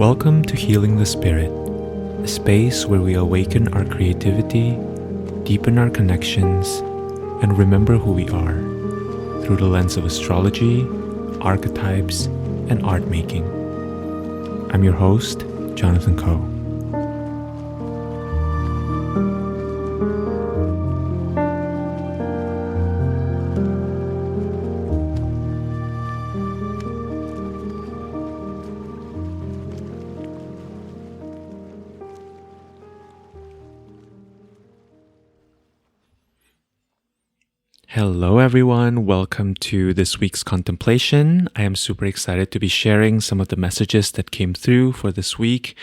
Welcome to Healing the Spirit, a space where we awaken our creativity, deepen our connections, and remember who we are through the lens of astrology, archetypes, and art making. I'm your host, Jonathan Coe. Hello everyone, welcome to this week's contemplation. I am super excited to be sharing some of the messages that came through for this week,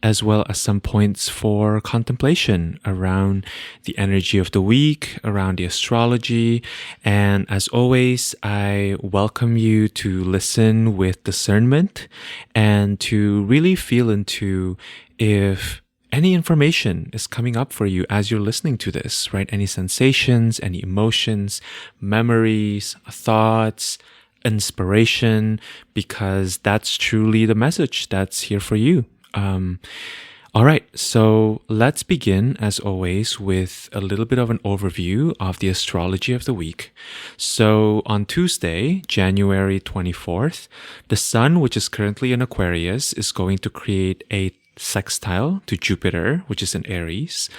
as well as some points for contemplation around the energy of the week, around the astrology. And as always, I welcome you to listen with discernment and to really feel into if any information is coming up for you as you're listening to this, right? Any sensations, any emotions, memories, thoughts, inspiration, because that's truly the message that's here for you. All right, so let's begin, as always, with a little bit of an overview of the astrology of the week. So on Tuesday, January 24th, the sun, which is currently in Aquarius, is going to create a sextile to Jupiter, which is in Aries.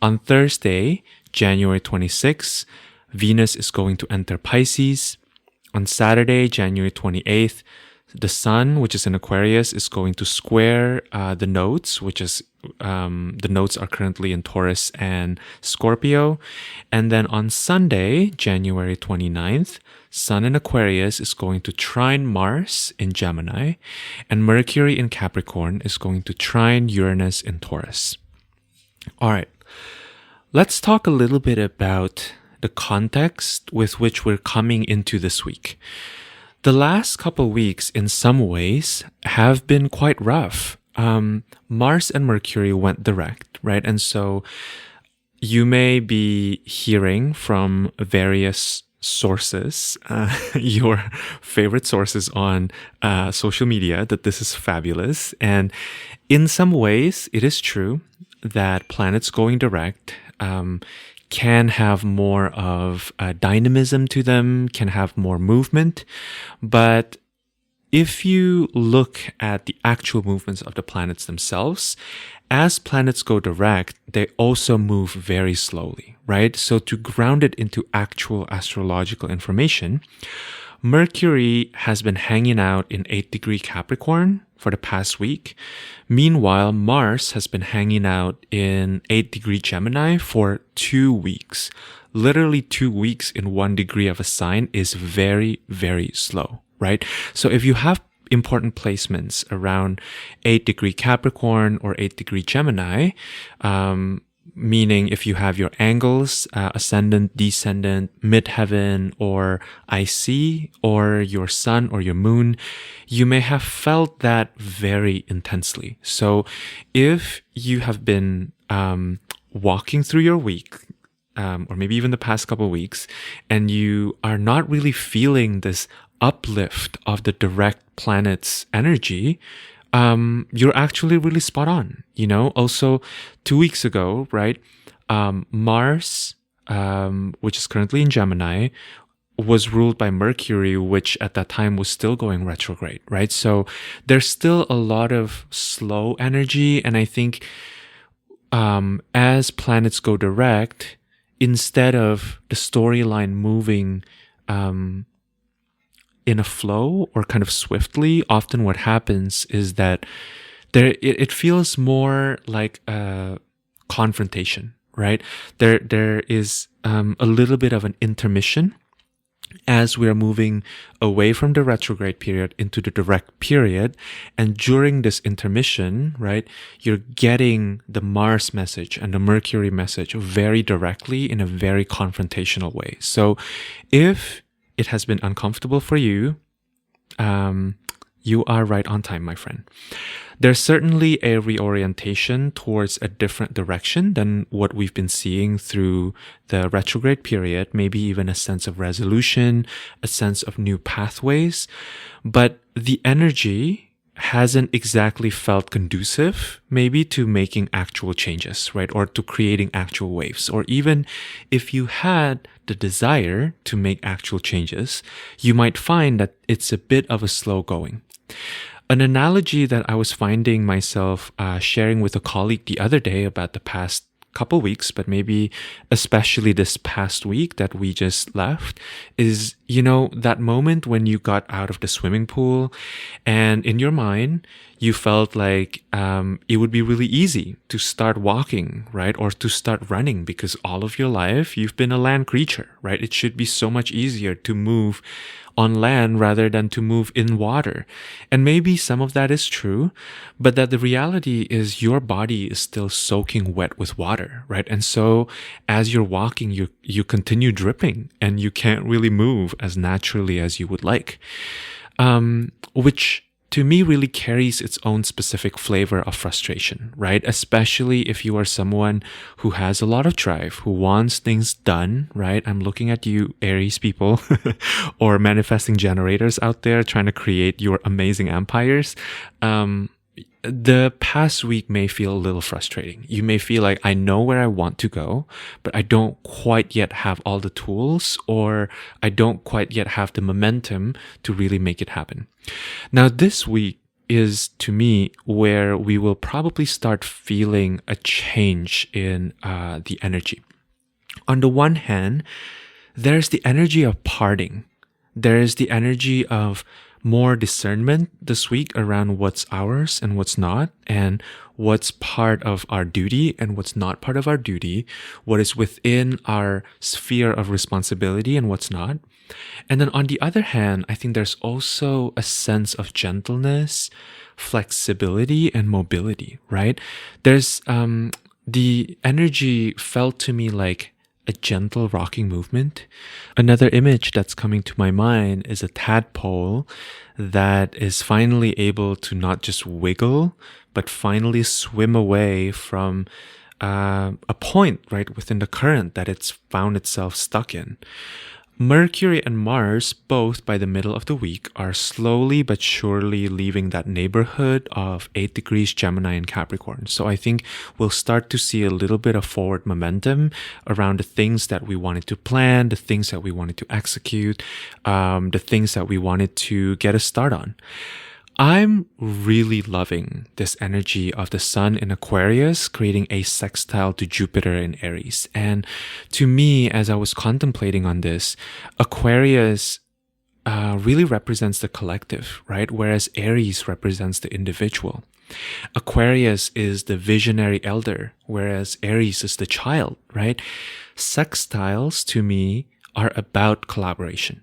On Thursday, January 26th, Venus is going to enter Pisces. On Saturday, January 28th, the sun, which is in Aquarius, is going to square the nodes, which is the nodes are currently in Taurus and Scorpio. And then on Sunday, January 29th, Sun in Aquarius is going to trine Mars in Gemini, and Mercury in Capricorn is going to trine Uranus in Taurus. All right, let's talk a little bit about the context with which we're coming into this week. The last couple weeks, in some ways, have been quite rough. Mars and Mercury went direct, right? And so you may be hearing from various sources, your favorite sources on social media, that this is fabulous. And in some ways, it is true that planets going direct can have more of a dynamism to them, can have more movement. But if you look at the actual movements of the planets themselves, as planets go direct, they also move very slowly, right? So to ground it into actual astrological information, Mercury has been hanging out in 8th degree Capricorn for the past week. Meanwhile, Mars has been hanging out in 8th degree Gemini for 2 weeks. Literally 2 weeks in 1 degree of a sign is very, very slow, right? So if you have important placements around 8th degree Capricorn or 8th degree Gemini, meaning if you have your angles, ascendant, descendant, midheaven, or IC, or your sun or your moon, you may have felt that very intensely. So if you have been walking through your week, or maybe even the past couple of weeks, and you are not really feeling this uplift of the direct planet's energy, you're actually really spot on. You know, also 2 weeks ago, right? Mars, which is currently in Gemini, was ruled by Mercury, which at that time was still going retrograde, right? So there's still a lot of slow energy. And I think as planets go direct, instead of the storyline moving in a flow or kind of swiftly, often what happens is that it feels more like a confrontation, right? There is a little bit of an intermission as we are moving away from the retrograde period into the direct period. And during this intermission, right, you're getting the Mars message and the Mercury message very directly in a very confrontational way. So if it has been uncomfortable for you, you are right on time, my friend. There's certainly a reorientation towards a different direction than what we've been seeing through the retrograde period, maybe even a sense of resolution, a sense of new pathways. But the energy hasn't exactly felt conducive maybe to making actual changes, right? Or to creating actual waves. Or even if you had the desire to make actual changes, you might find that it's a bit of a slow going. An analogy that I was finding myself sharing with a colleague the other day about the past couple weeks, but maybe especially this past week that we just left, is, that moment when you got out of the swimming pool and in your mind, you felt like it would be really easy to start walking, right? Or to start running because all of your life you've been a land creature, right? It should be so much easier to move on land rather than to move in water. And maybe some of that is true, but that the reality is your body is still soaking wet with water, right? And so as you're walking, you continue dripping and you can't really move as naturally as you would like, which to me really carries its own specific flavor of frustration, right? Especially if you are someone who has a lot of drive, who wants things done, right? I'm looking at you, Aries people, or manifesting generators out there trying to create your amazing empires. The past week may feel a little frustrating. You may feel like, I know where I want to go, but I don't quite yet have all the tools, or I don't quite yet have the momentum to really make it happen. Now, this week is, to me, where we will probably start feeling a change in the energy. On the one hand, there's the energy of parting. There's the energy of more discernment this week around what's ours and what's not, and what's part of our duty and what's not part of our duty, what is within our sphere of responsibility and what's not. And then on the other hand, I think there's also a sense of gentleness, flexibility, and mobility, right? There's the energy felt to me like a gentle rocking movement. Another image that's coming to my mind is a tadpole that is finally able to not just wiggle, but finally swim away from a point right within the current that it's found itself stuck in. Mercury and Mars, both by the middle of the week, are slowly but surely leaving that neighborhood of 8 degrees Gemini and Capricorn. So I think we'll start to see a little bit of forward momentum around the things that we wanted to plan, the things that we wanted to execute, the things that we wanted to get a start on. I'm really loving this energy of the sun in Aquarius creating a sextile to Jupiter in Aries. And to me, as I was contemplating on this, Aquarius really represents the collective, right? Whereas Aries represents the individual. Aquarius is the visionary elder, whereas Aries is the child, right? Sextiles to me are about collaboration.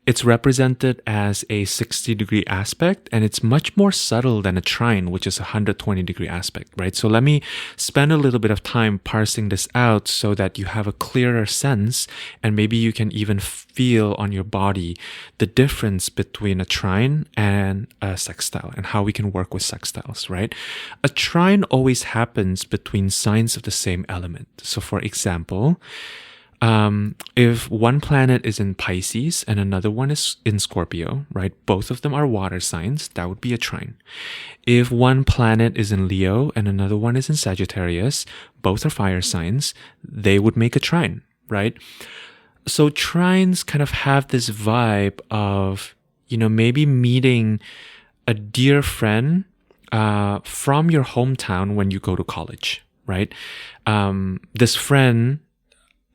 It's represented as a 60-degree aspect, and it's much more subtle than a trine, which is a 120-degree aspect, right? So let me spend a little bit of time parsing this out so that you have a clearer sense, and maybe you can even feel on your body the difference between a trine and a sextile and how we can work with sextiles, right? A trine always happens between signs of the same element. So for example, if one planet is in Pisces and another one is in Scorpio, right? Both of them are water signs. That would be a trine. If one planet is in Leo and another one is in Sagittarius, both are fire signs. They would make a trine, right? So trines kind of have this vibe of, maybe meeting a dear friend, from your hometown when you go to college, right? This friend,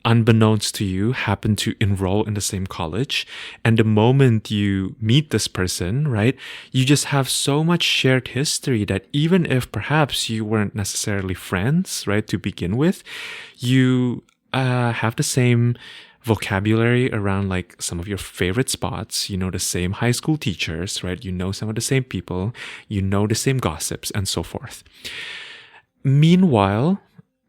unbeknownst to you, happen to enroll in the same college. And the moment you meet this person, right, you just have so much shared history that even if perhaps you weren't necessarily friends, right, to begin with, you have the same vocabulary around like some of your favorite spots, the same high school teachers, right? Some of the same people, the same gossips and so forth. Meanwhile,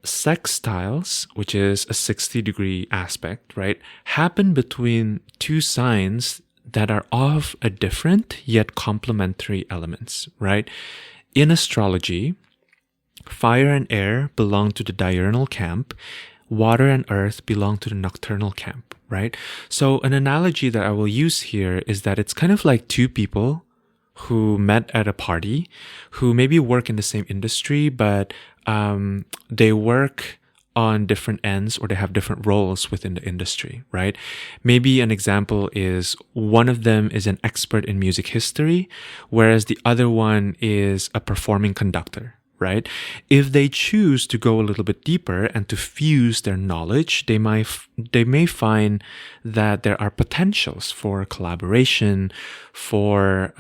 sextiles, which is a 60-degree aspect, right, happen between two signs that are of a different yet complementary elements, right? In astrology, fire and air belong to the diurnal camp, water and earth belong to the nocturnal camp, right? So an analogy that I will use here is that it's kind of like two people who met at a party, who maybe work in the same industry, but they work on different ends, or they have different roles within the industry, right? Maybe an example is one of them is an expert in music history, whereas the other one is a performing conductor, right? If they choose to go a little bit deeper and to fuse their knowledge, they may find that there are potentials for collaboration, for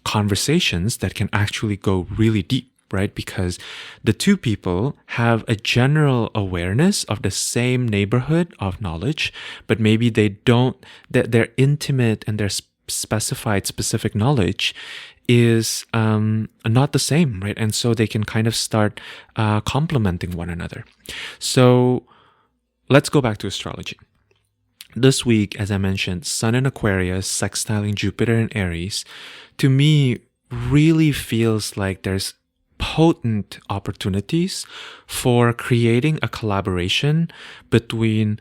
conversations that can actually go really deep, right? Because the two people have a general awareness of the same neighborhood of knowledge, but maybe they don't, that their intimate and their specified specific knowledge is not the same, right? And so they can kind of start complementing one another. So let's go back to astrology. This week, as I mentioned, Sun in Aquarius sextiling Jupiter in Aries, to me, really feels like there's potent opportunities for creating a collaboration between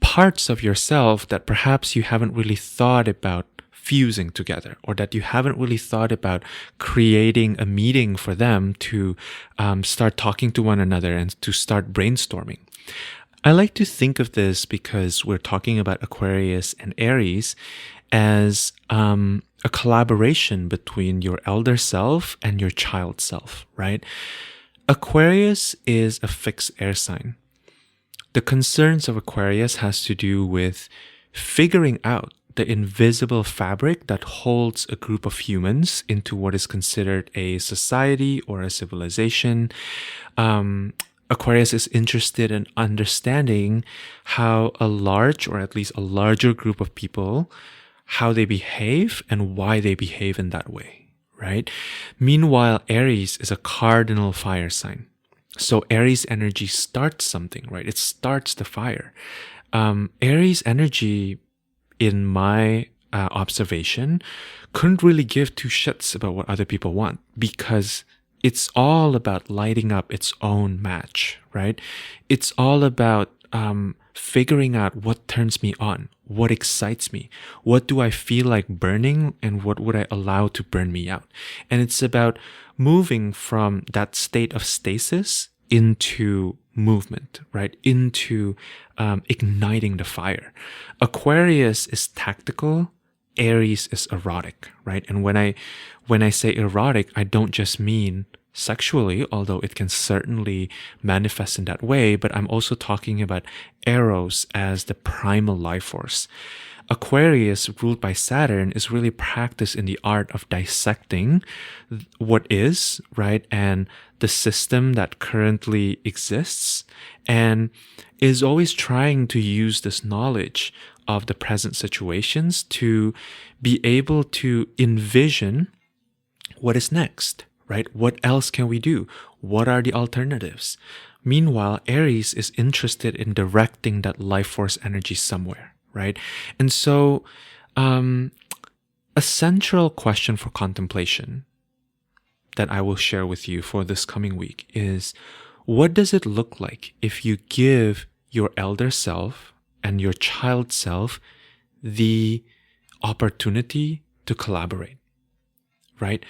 parts of yourself that perhaps you haven't really thought about fusing together, or that you haven't really thought about creating a meeting for them to start talking to one another and to start brainstorming. I like to think of this, because we're talking about Aquarius and Aries, as a collaboration between your elder self and your child self, right? Aquarius is a fixed air sign. The concerns of Aquarius has to do with figuring out the invisible fabric that holds a group of humans into what is considered a society or a civilization. Aquarius is interested in understanding how a large, or at least a larger group of people, how they behave and why they behave in that way, right? Meanwhile, Aries is a cardinal fire sign. So Aries energy starts something, right? It starts the fire. Aries energy, in my observation, couldn't really give two shits about what other people want, because it's all about lighting up its own match, right? It's all about figuring out what turns me on, what excites me, what do I feel like burning, and what would I allow to burn me out. And it's about moving from that state of stasis into movement, right? Into igniting the fire. Aquarius is tactical, Aries is erotic, right? And when I say erotic, I don't just mean sexually, although it can certainly manifest in that way, but I'm also talking about Eros as the primal life force. Aquarius, ruled by Saturn, is really practiced in the art of dissecting what is, right? And the system that currently exists, and is always trying to use this knowledge of the present situations to be able to envision what is next, right? What else can we do? What are the alternatives? Meanwhile, Aries is interested in directing that life force energy somewhere, right? And so, a central question for contemplation that I will share with you for this coming week is, what does it look like if you give your elder self and your child self the opportunity to collaborate, right?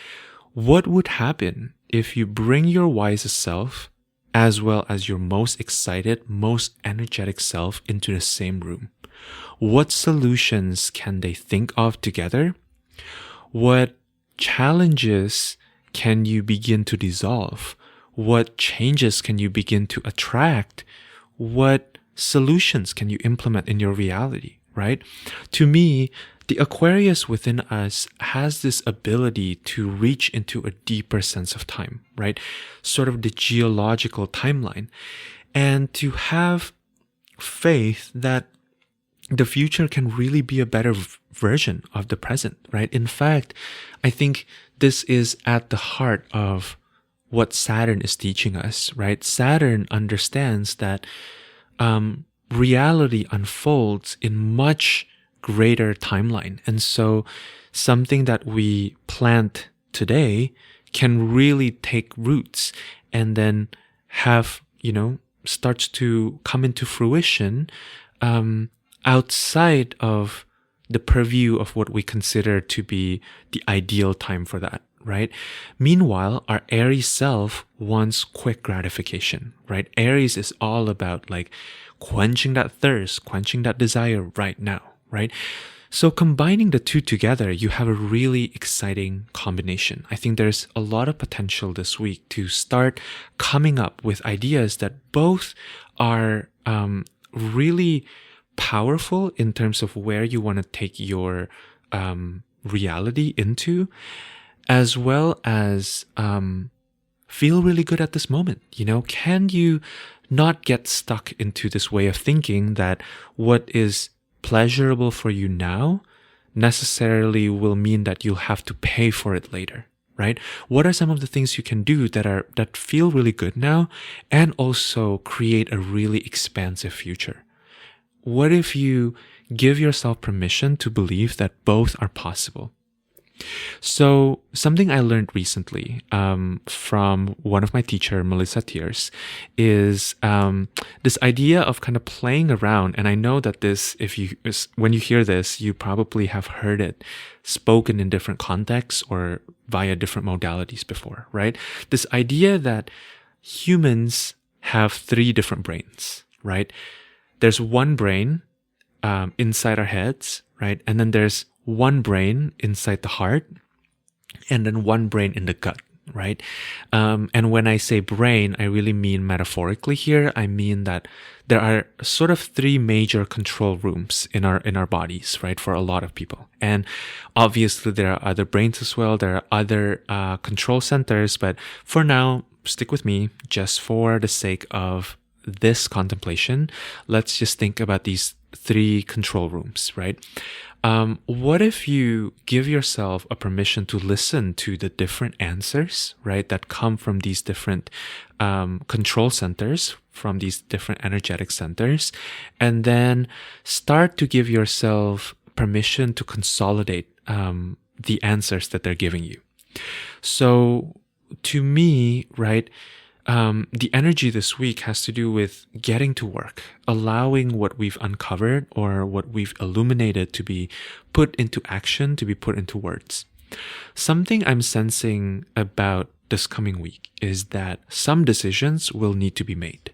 What would happen if you bring your wisest self as well as your most excited, most energetic self into the same room? What solutions can they think of together? What challenges can you begin to dissolve? What changes can you begin to attract? What solutions can you implement in your reality, right? To me, the Aquarius within us has this ability to reach into a deeper sense of time, right? Sort of the geological timeline, and to have faith that the future can really be a better version of the present, right? In fact, I think this is at the heart of what Saturn is teaching us, right? Saturn understands that reality unfolds in much greater timeline. And so something that we plant today can really take roots and then have, starts to come into fruition outside of the purview of what we consider to be the ideal time for that, right? Meanwhile, our Aries self wants quick gratification, right? Aries is all about like quenching that thirst, quenching that desire right now, right? So combining the two together, you have a really exciting combination. I think there's a lot of potential this week to start coming up with ideas that both are really powerful in terms of where you want to take your reality into, as well as feel really good at this moment. You know, can you not get stuck into this way of thinking that what is pleasurable for you now necessarily will mean that you'll have to pay for it later, right? What are some of the things you can do that feel really good now and also create a really expansive future? What if you give yourself permission to believe that both are possible? So something I learned recently from one of my teacher, Melissa Tiers, is this idea of kind of playing around. And I know that this, when you hear this, you probably have heard it spoken in different contexts or via different modalities before, right? This idea that humans have 3 different brains, right? There's one brain inside our heads, right? And then there's one brain inside the heart, and then one brain in the gut, right? And when I say brain, I really mean metaphorically here. I mean that there are sort of 3 major control rooms in our bodies, right? For a lot of people. And obviously there are other brains as well. There are other control centers, but for now, stick with me just for the sake of this contemplation. Let's just think about these 3 control rooms, right? What if you give yourself a permission to listen to the different answers, right, that come from these different control centers, from these different energetic centers, and then start to give yourself permission to consolidate the answers that they're giving you. So to me, right, the energy this week has to do with getting to work, allowing what we've uncovered or what we've illuminated to be put into action, to be put into words. Something I'm sensing about this coming week is that some decisions will need to be made.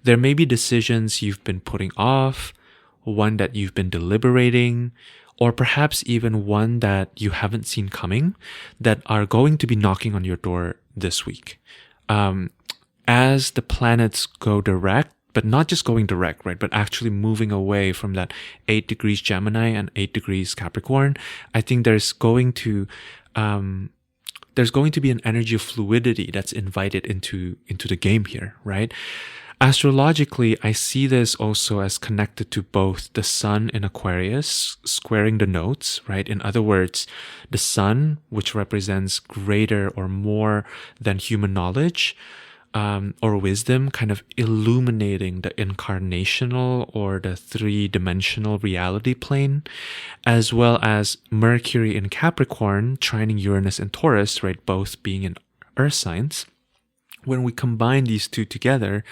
There may be decisions you've been putting off, one that you've been deliberating, or perhaps even one that you haven't seen coming that are going to be knocking on your door this week. As the planets go direct, but not just going direct, right, but actually moving away from that 8 degrees Gemini and 8 degrees Capricorn, I think there's going to be an energy of fluidity that's invited into the game here, right? Astrologically, I see this also as connected to both the sun in Aquarius squaring the nodes, right? In other words, the sun, which represents greater or more than human knowledge, or wisdom, kind of illuminating the incarnational or the 3-dimensional reality plane, as well as Mercury in Capricorn, trining Uranus in Taurus, right, both being in earth signs. When we combine these 2 together,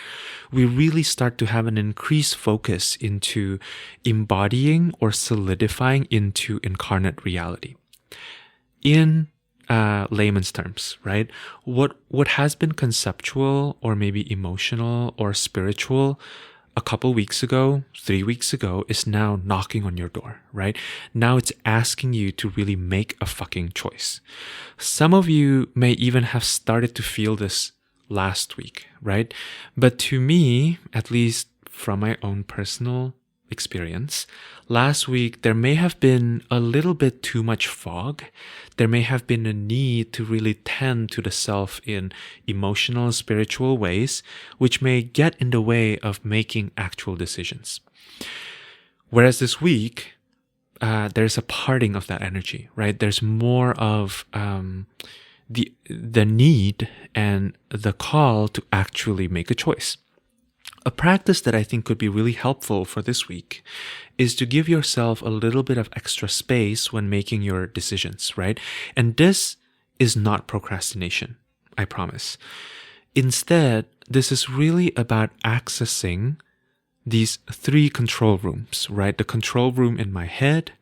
we really start to have an increased focus into embodying or solidifying into incarnate reality. In layman's terms, right? What has been conceptual or maybe emotional or spiritual a couple weeks ago, 3 weeks ago, is now knocking on your door, right? Now it's asking you to really make a fucking choice. Some of you may even have started to feel this last week, right? But to me, at least from my own personal experience, last week there may have been a little bit too much fog. There may have been a need to really tend to the self in emotional, spiritual ways, which may get in the way of making actual decisions. Whereas this week, there's a parting of that energy, right? There's more of the need and the call to actually make a choice. A practice that I think could be really helpful for this week is to give yourself a little bit of extra space when making your decisions, right? And this is not procrastination, I promise. Instead, this is really about accessing these 3 control rooms, right? The control room in my head,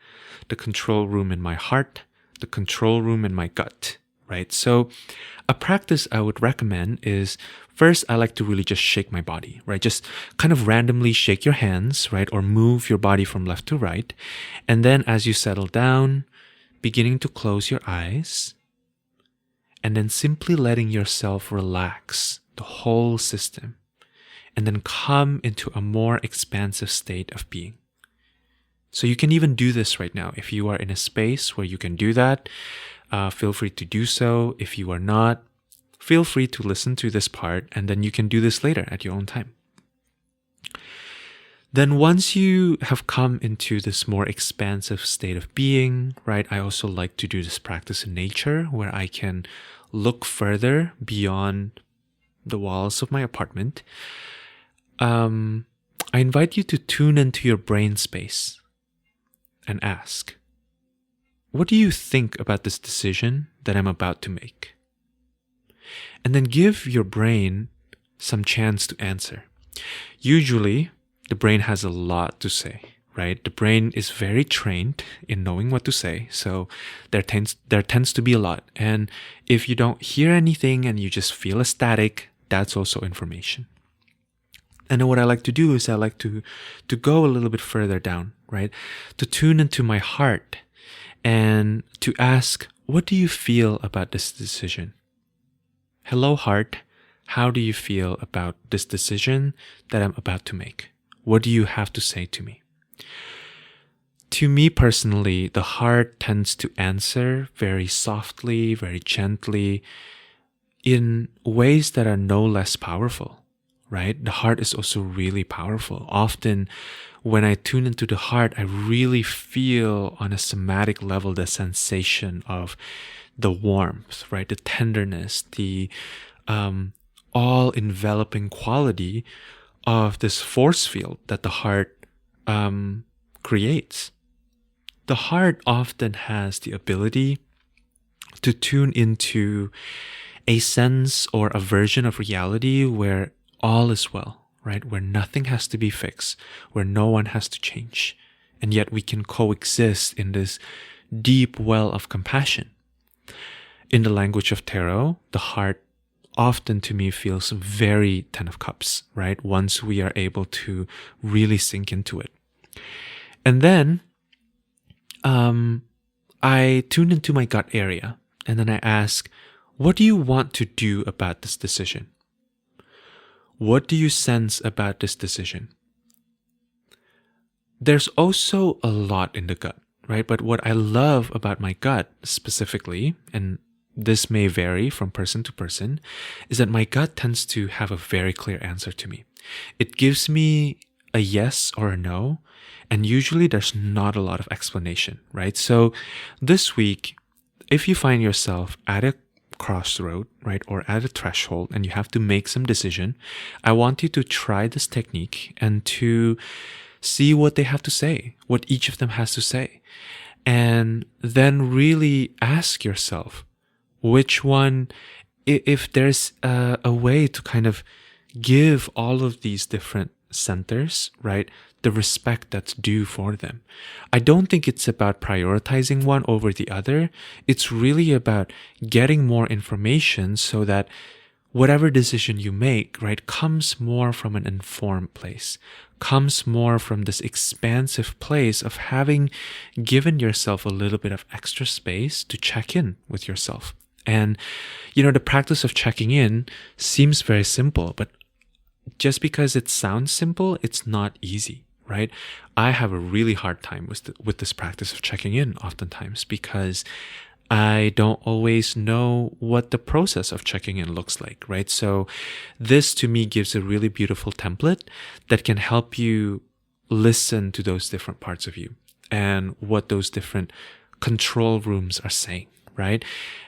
the control room in my heart, the control room in my gut, right? So a practice I would recommend is, first, I like to really just shake my body, right? Just kind of randomly shake your hands, right? Or move your body from left to right. And then as you settle down, beginning to close your eyes, and then simply letting yourself relax the whole system, and then come into a more expansive state of being. So you can even do this right now. If you are in a space where you can do that, feel free to do so. If you are not, feel free to listen to this part, and then you can do this later at your own time. Then once you have come into this more expansive state of being, right, I also like to do this practice in nature where I can look further beyond the walls of my apartment. I invite you to tune into your brain space and ask, what do you think about this decision that I'm about to make? And then give your brain some chance to answer. Usually, the brain has a lot to say, right? The brain is very trained in knowing what to say, so there tends to be a lot. And if you don't hear anything and you just feel a static, that's also information. And then what I like to do is I like to go a little bit further down, right? To tune into my heart and to ask, what do you feel about this decision? Hello, heart. How do you feel about this decision that I'm about to make? What do you have to say to me? To me personally, the heart tends to answer very softly, very gently, in ways that are no less powerful, right? The heart is also really powerful. Often, when I tune into the heart, I really feel on a somatic level the sensation of the warmth, right? The tenderness, the all-enveloping quality of this force field that the heart creates. The heart often has the ability to tune into a sense or a version of reality where all is well, right? Where nothing has to be fixed, where no one has to change. And yet we can coexist in this deep well of compassion. In the language of tarot, the heart often to me feels very Ten of Cups, right? Once we are able to really sink into it. And then I tune into my gut area, and then I ask, what do you want to do about this decision? What do you sense about this decision? There's also a lot in the gut, right? But what I love about my gut specifically, and this may vary from person to person, is that my gut tends to have a very clear answer to me. It gives me a yes or a no, and usually there's not a lot of explanation, right? So this week, if you find yourself at a crossroad, right, or at a threshold and you have to make some decision, I want you to try this technique and to see what they have to say, what each of them has to say, and then really ask yourself, which one, if there's a way to kind of give all of these different centers, right, the respect that's due for them. I don't think it's about prioritizing one over the other. It's really about getting more information so that whatever decision you make, right, comes more from an informed place, comes more from this expansive place of having given yourself a little bit of extra space to check in with yourself. And, the practice of checking in seems very simple, but just because it sounds simple, it's not easy, right? I have a really hard time with this practice of checking in oftentimes because I don't always know what the process of checking in looks like, right? So this to me gives a really beautiful template that can help you listen to those different parts of you and what those different control rooms are saying, right?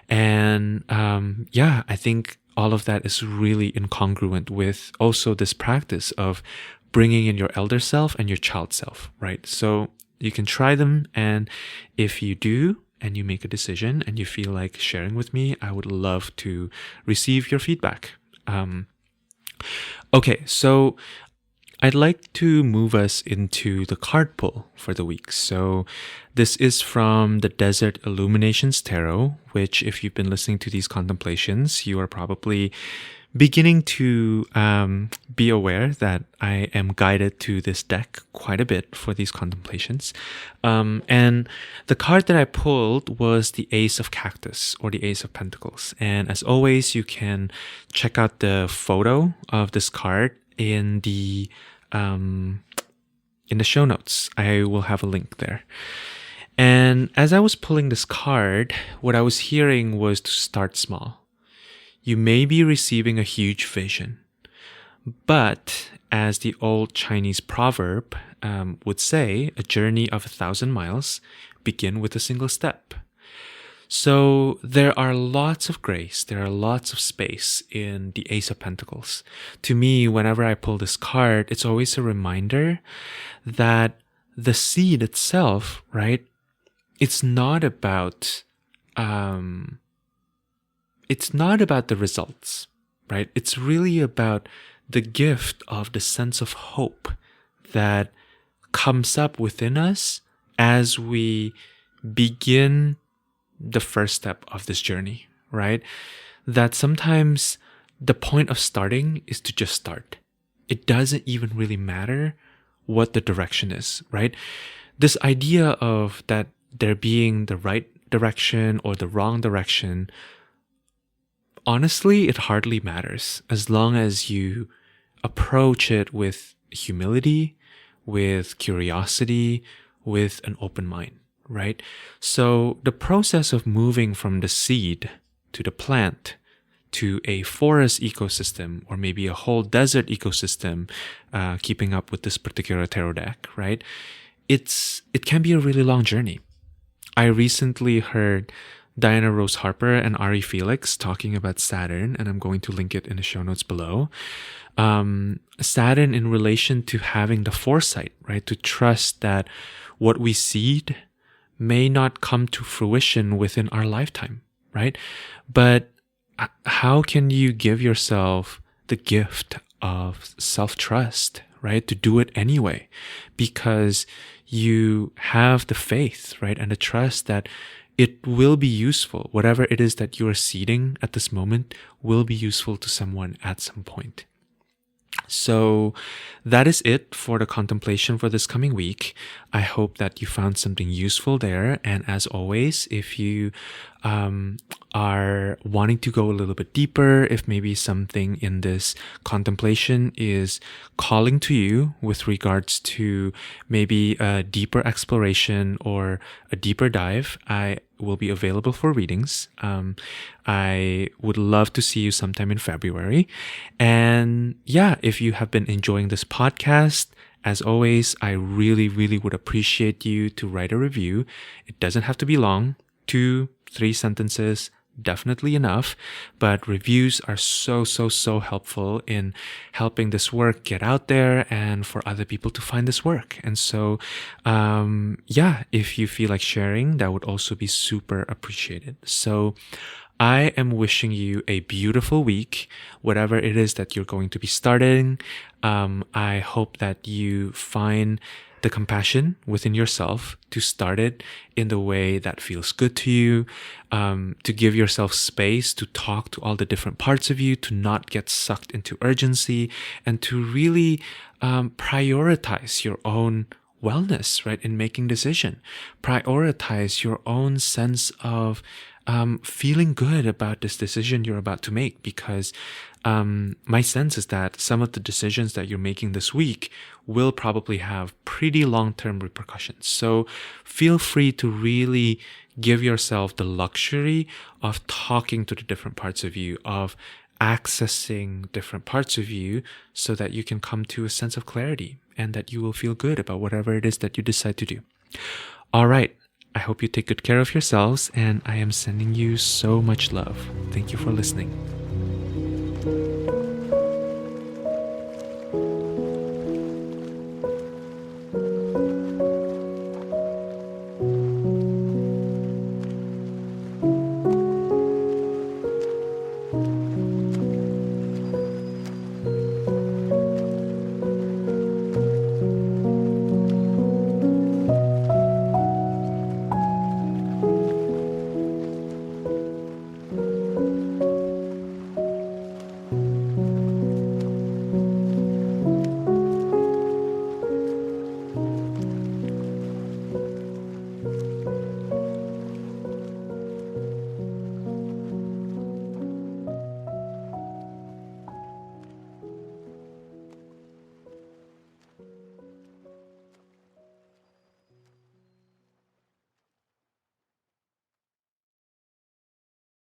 And I think all of that is really incongruent with also this practice of bringing in your elder self and your child self, right? So you can try them, and if you do and you make a decision and you feel like sharing with me, I would love to receive your feedback. Okay, so I'd like to move us into the card pull for the week. So this is from the Desert Illuminations Tarot, which if you've been listening to these contemplations, you are probably beginning to be aware that I am guided to this deck quite a bit for these contemplations. And the card that I pulled was the Ace of Cactus, or the Ace of Pentacles. And as always, you can check out the photo of this card in the show notes. I will have a link there. And as I was pulling this card, what I was hearing was to start small. You may be receiving a huge vision, but as the old Chinese proverb would say, a journey of 1,000 miles begin with a single step. So there are lots of grace, there are lots of space in the Ace of Pentacles. To me, whenever I pull this card, it's always a reminder that the seed itself, right? It's not about the results, right? It's really about the gift of the sense of hope that comes up within us as we begin the first step of this journey, right? That sometimes the point of starting is to just start. It doesn't even really matter what the direction is, right? This idea of that there being the right direction or the wrong direction, honestly, it hardly matters as long as you approach it with humility, with curiosity, with an open mind. Right? So the process of moving from the seed to the plant to a forest ecosystem, or maybe a whole desert ecosystem, keeping up with this particular tarot deck, right? It can be a really long journey. I recently heard Diana Rose Harper and Ari Felix talking about Saturn, and I'm going to link it in the show notes below. Saturn in relation to having the foresight, right? To trust that what we seed may not come to fruition within our lifetime, right? But how can you give yourself the gift of self-trust, right? To do it anyway, because you have the faith, right? And the trust that it will be useful. Whatever it is that you are seeding at this moment will be useful to someone at some point. So that is it for the contemplation for this coming week. I hope that you found something useful there. And as always, if you are wanting to go a little bit deeper, if maybe something in this contemplation is calling to you with regards to maybe a deeper exploration or a deeper dive, I will be available for readings. I would love to see you sometime in February. And yeah, if you have been enjoying this podcast, as always, I really, really would appreciate you to write a review. It doesn't have to be long, 2-3 sentences, definitely enough, but reviews are so helpful in helping this work get out there and for other people to find this work. And so, if you feel like sharing, that would also be super appreciated. So I am wishing you a beautiful week, whatever it is that you're going to be starting. I hope that you find the compassion within yourself to start it in the way that feels good to you, to give yourself space to talk to all the different parts of you, to not get sucked into urgency, and to really prioritize your own wellness, right, in making decision. Prioritize your own sense of feeling good about this decision you're about to make, because my sense is that some of the decisions that you're making this week will probably have pretty long-term repercussions. So feel free to really give yourself the luxury of talking to the different parts of you, of accessing different parts of you, so that you can come to a sense of clarity and that you will feel good about whatever it is that you decide to do. All right. I hope you take good care of yourselves, and I am sending you so much love. Thank you for listening.